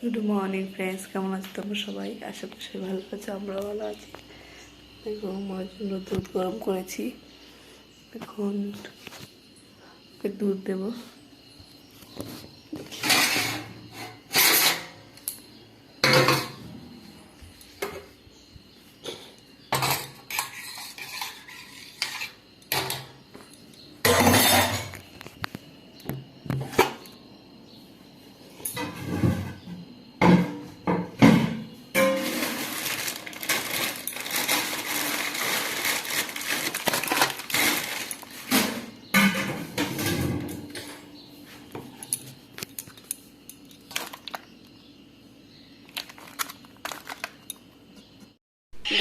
Good morning friends, কেমন আছো তোমরা সবাই? আশা করি সবাই ভালো আছো, আমরা ভালো আছি। দেখো আমার জন্য দুধ গরম করেছি, এখন দুধ দেবো।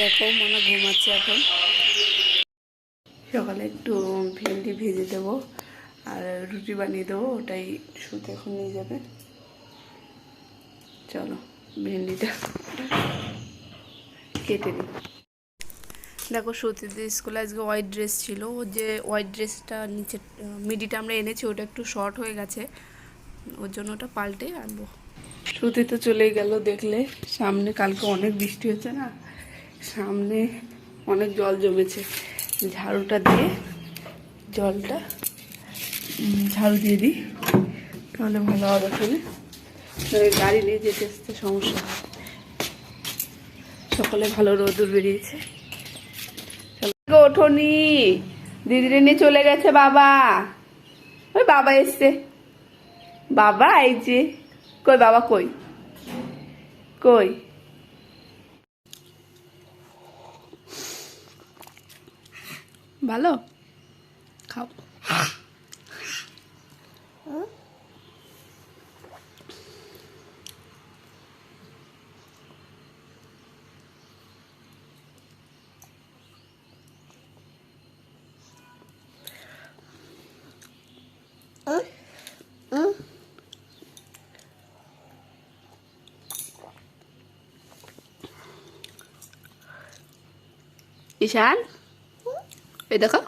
দেখো মনে ঘুমাচ্ছে এখন। সকালে একটু ভেন্ডি ভেজে দেবো আর রুটি বানিয়ে দেবো, ওটাই শুতে এখন নিয়ে যাবে। চলো ভেন্ডিটা কেটে নিই। দেখো সতীদের স্কুলে আজকে হোয়াইট ড্রেস ছিল, ও যে হোয়াইট ড্রেসটা নিচে মিডিটা আমরা এনেছি ওটা একটু শর্ট হয়ে গেছে, ওর জন্য ওটা পাল্টে আনবো। সতী তো চলেই গেল, দেখলে সামনে কালকে অনেক বৃষ্টি হচ্ছে না, সামনে অনেক জল জমেছে। ঝাড়ুটা দিয়ে জলটা ঝাড়ু দিয়ে দিই, তাহলে ভালো হবে। ওখানে গাড়ি নিয়ে যেতে আসতে সমস্যা হয়। সকালে ভালো রোদুর বেরিয়েছে। ওঠোনি, দিদিরে নিয়ে চলে গেছে বাবা। ওই বাবা এসছে, বাবা এই যে। কই বাবা, কই কই? ভালো খাও। ঈশান এই দেখো,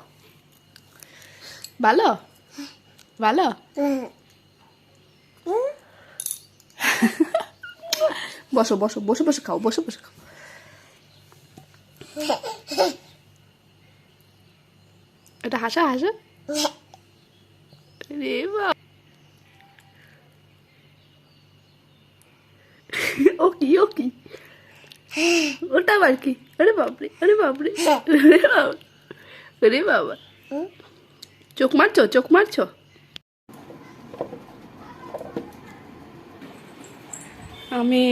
ভালো ভালো। বসো বসো, বসে বসে খাও, বসে বসে খাও। এটা হাসা হাসা রে বাবা। ও কি ও কি, ওটা আবার কি? আরে বাপরে, আরে বাপরে, আরে বাবা, আরে বাবা, চোখ মারছো, চোখ মারছো। আমি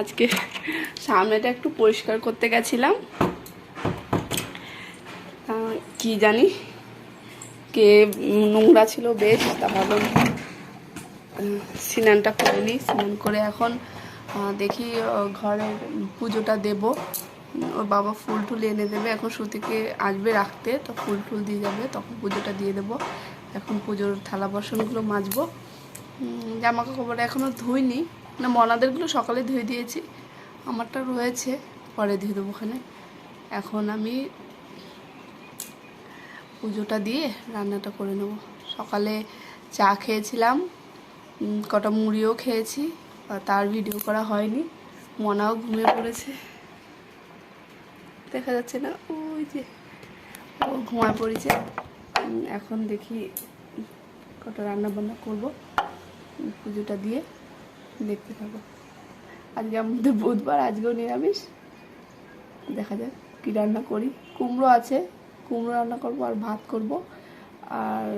আজকে সামনেটা একটু পরিষ্কার করতে গেছিলাম, কি জানি কে নোংরা ছিল বেশ, তাহলে স্নানটা করে নিই। স্নান করে এখন দেখি ঘরে পুজোটা দেব। ওর বাবা ফুল টুল এনে দেবে, এখন সুতিকে আসবে রাখতে, তো ফুল টুল দিয়ে যাবে, তখন পুজোটা দিয়ে দেবো। এখন পুজোর থালা বাসনগুলো মাজবো। জামা কাপড় এখনও ধুইনি, না মনাদেরগুলো সকালে ধুয়ে দিয়েছি, আমারটা রয়েছে পরে ধুয়ে দেবো ওখানে। এখন আমি পুজোটা দিয়ে রান্নাটা করে নেব। সকালে চা খেয়েছিলাম, কটা মুড়িও খেয়েছি, তার ভিডিও করা হয়নি। মনাও ঘুমিয়ে পড়েছে, দেখা যাচ্ছে না, ওই যে ও ঘুমায় পড়েছে। এখন দেখি কটা রান্না বান্না করবো, পুজোটা দিয়ে দেখতে থাকো। আজকে আমাদের বুধবার, আজকেও নিরামিষ, দেখা যাক কী রান্না করি। কুমড়ো আছে, কুমড়ো রান্না করবো আর ভাত করব, আর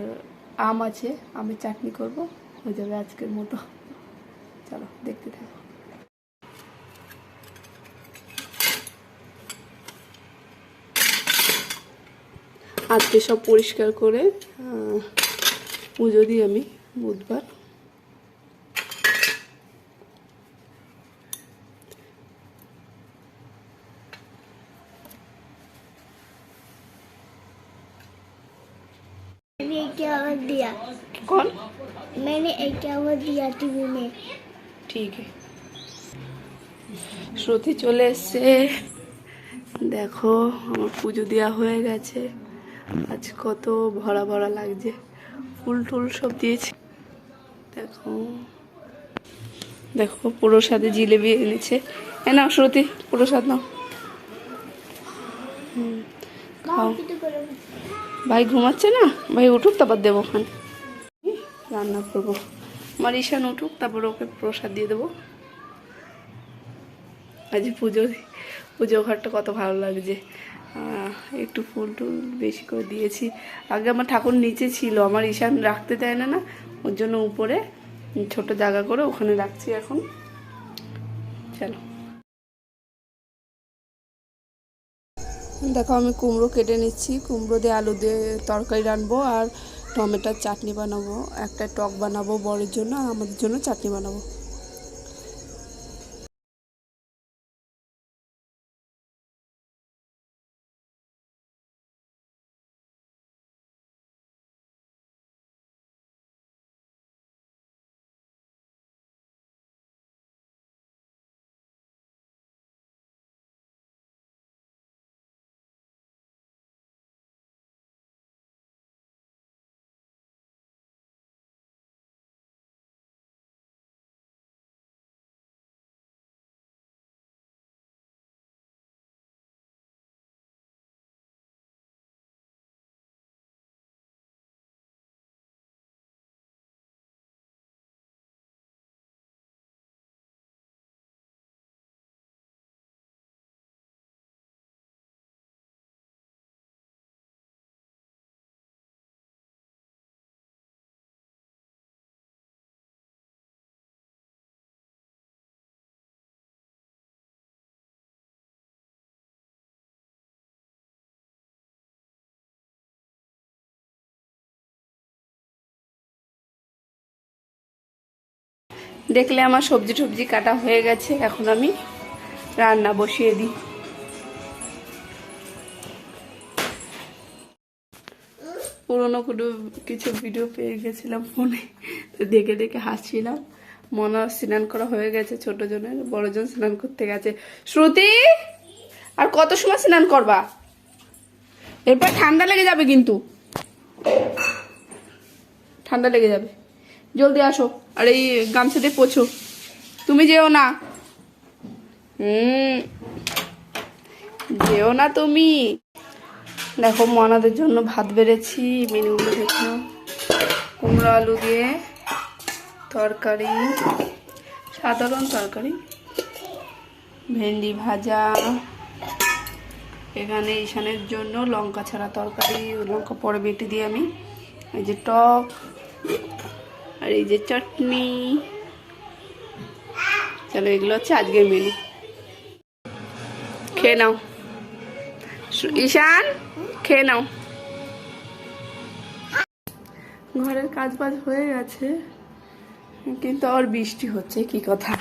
আম আছে, আমের চাটনি করব, হয়ে যাবে আজকের মতো। চলো দেখতে থাকো। আজকে সব পরিষ্কার করে পুজো দিই আমি বুধবার। दिया कौन? मैंने एक आवर दिया टीवी में। ठीक है। শ্রুতি চলে এসছে, দেখো আমার পুজো দেওয়া হয়ে গেছে। আজ কত ভরা ভরা লাগছে, ফুল টুল সব দিয়েছি। দেখো দেখো প্রসাদে জিলেবি এনেছে। এ নাও শ্রুতি, প্রসাদ নাও। খাও। ভাই ঘুমাচ্ছে না, ভাই উঠুক তারপর দেবো ওখানে রান্না করবো। আমার ঈশান উঠুক তারপর ওকে প্রসাদ দিয়ে দেবো। আজ পুজো ঘরটা কত ভালো লাগছে। একটু ফুল টুল বেশি করে দিয়েছি। আগে আমার ঠাকুর নিচে ছিল, আমার ঈশান রাখতে দেয় না, ওর জন্য উপরে ছোট জায়গা করে ওখানে রাখছি এখন। চলো দেখো আমি কুমড়ো কেটে নিচ্ছি, কুমড়ো দিয়ে আলু দিয়ে তরকারি রানবো আর টমেটোর চাটনি বানাবো। একটা টক বানাবো বরের জন্য, আর আমাদের জন্য চাটনি বানাবো। দেখলে আমার সবজি টবজি কাটা হয়ে গেছে, এখন আমি রান্না বসিয়ে দিই। পুরোনো কিছু ভিডিও পেয়ে গেছিলাম ফোনে, তো দেখে দেখে হাসছিলাম। মনে স্নান করা হয়ে গেছে, ছোট জনের, বড়জন স্নান করতে গেছে। শ্রুতি আর কত সময় স্নান করবা? এরপর ঠান্ডা লেগে যাবে, কিন্তু ঠান্ডা লেগে যাবে। জলদি আসো, আর এই গামছা দিয়ে পোছো। তুমি যেও না, যেও না তুমি। দেখো মনাদের জন্য ভাত বেড়েছি, মেনুগুলো দেখো। কুমড়ো আলু দিয়ে তরকারি, সাধারণ তরকারি, ভেন্ডি ভাজা, এখানে ঈশানের জন্য লঙ্কা ছাড়া তরকারি, লঙ্কা পরে বেটে দিয়ে আমি, এই যে টক, আর এই যে চাটনি। চলো এগুলো হচ্ছে আজকের মেনু, খেয়ে নাও। ঈশান খেয়ে নাও। ঘরের কাজ বাজ হয়ে গেছে, কিন্তু আবার বৃষ্টি হচ্ছে। কি কথা,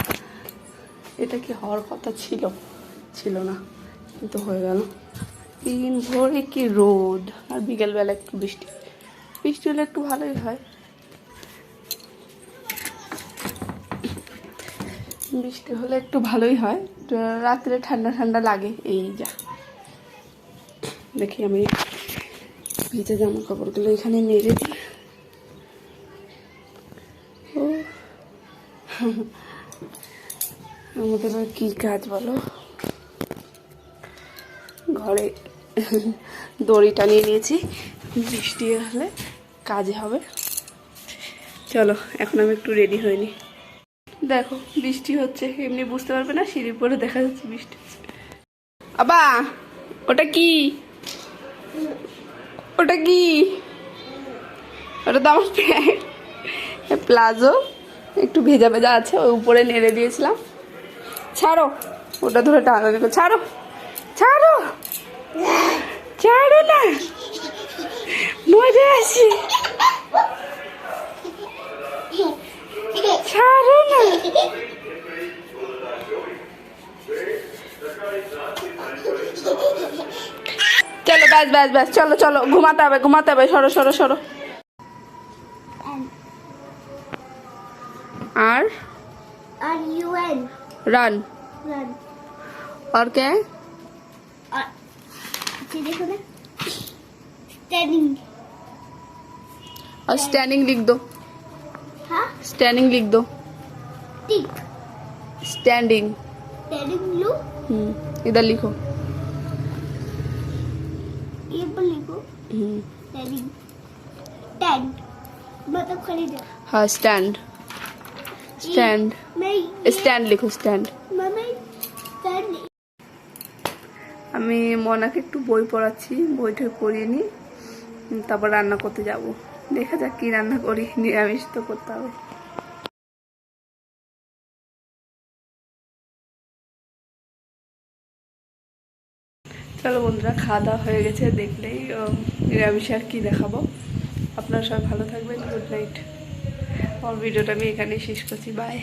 এটা কি হওয়ার কথা ছিল না, কিন্তু হয়ে গেল। দিন ভোরে কি রোদ, আর বিকেলবেলা একটু বৃষ্টি হলে একটু ভালোই হয়। বৃষ্টি হলে একটু ভালোই হয়, রাত্রে ঠান্ডা ঠান্ডা লাগে। এই যা দেখি আমি ভিজে জামা কাপড়গুলো এখানে নেড়ে দিই। ও আমাদের আর কি কাজ বলো, ঘরে দড়ি টানিয়ে নিয়েছি, বৃষ্টি হলে কাজে হবে। চলো এখন আমি একটু রেডি হইনি। দেখো বৃষ্টি হচ্ছে, এমনি বুঝতে পারবে না, সিঁড়ির পরে দেখা যাচ্ছে বৃষ্টি হচ্ছে। আবা ওটা কি, ওটা কি? ওটা তো আমার প্যান্ট, প্লাজো, একটু ভেজা ভেজা আছে, ওই উপরে নেড়ে দিয়েছিলাম। ছাড়ো, ওটা ধরে টানা দেখো, ছাড়ো ছাড়ো ছাড়ো না, মজা আছে, ছাড়ো না। চলো ব্যাস, চলো ঘুমাতে হবে, সরো। আর UN রান run और क्या है? ये देखो ना, standing। और स्टैंडिंग लिख दो, हाँ स्टैंडिंग लिख दो। टिक स्टैंडिंग। Standing blue. इधर लिखो। ये पर लिखो स्टैंडिंग। स्टैंड मतलब खड़ी जगह। हाँ स्टैंड। स्टैंड मैं स्टैंड लिखो स्टैंड। মামা স্ট্যান্ড। আমি মনাকে একটু বই পড়াচ্ছি, বইটা পড়িয়ে নিই, তারপর রান্না করতে যাব। দেখা যাক কি রান্না করি, নিরামিষ তো করতে হবে। চলো বন্ধুরা, খাওয়া দাওয়া হয়ে গেছে, দেখলেই নিরামিষ আর কি দেখাবো। আপনারা সবাই ভালো থাকবেন, গুড নাইট। আমার ভিডিওটা আমি এখানেই শেষ করছি, বাই।